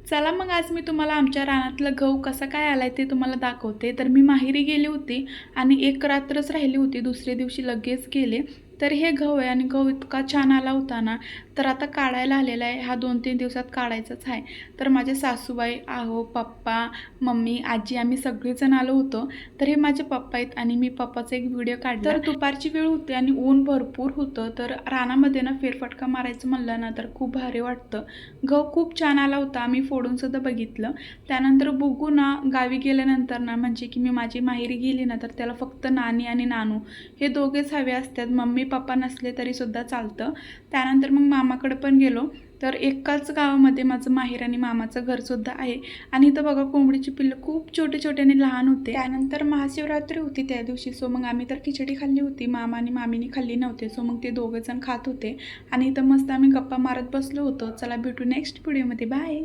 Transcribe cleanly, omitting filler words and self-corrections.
चला मग आज मी तुम्हाला आमच्या रानातलं गहू कसा काय आलाय ते तुम्हाला दाखवते. तर मी माहेरी गेली होती आणि एक रात्रच राहिली होती. दुसऱ्या दिवशी लगेच गेले. तर हे गहू आहे आणि गहू इतका छान आला होता ना, तर आता काढायला आलेला आहे. हा 2-3 दिवसात काढायचाच आहे. तर माझे सासूबाई, पप्पा, मम्मी, आजी आम्ही सगळेजण आलो होतो. तर हे माझे पप्पा आहेत आणि मी पप्पाचा एक व्हिडिओ काढला. तर दुपारची वेळ होती आणि ऊन भरपूर होतं. तर रानामध्ये ना फेरफटका मारायचं म्हणलं ना, तर खूप भारी वाटतं. गहू खूप छान आला होता. आम्ही फोडून सुद्धा बघितलं. त्यानंतर बघू ना, गावी गेल्यानंतर ना, म्हणजे की मी माझी माहेरी गेली ना, तर त्याला फक्त नानी आणि नानू हे दोघेच हवे असतात. मम्मी पप्पा नसले तरी सुद्धा चालतं. त्यानंतर मग मामाकडे पण गेलो. तर एकाच गावामध्ये माझं माहेर आणि मामाचं घरसुद्धा आहे. आणि इथं बघा कोंबडीची पिल्लं खूप छोटे छोटे आणि लहान होते. त्यानंतर महाशिवरात्री होती त्या दिवशी. सो मग आम्ही तर खिचडी खाल्ली होती. मामा आणि मामीनी खाल्ली नव्हते. सो मग ते दोघेजण खात होते आणि इथं मस्त आम्ही गप्पा मारत बसलो होतो. चला भेटू नेक्स्ट व्हिडिओमध्ये. बाय.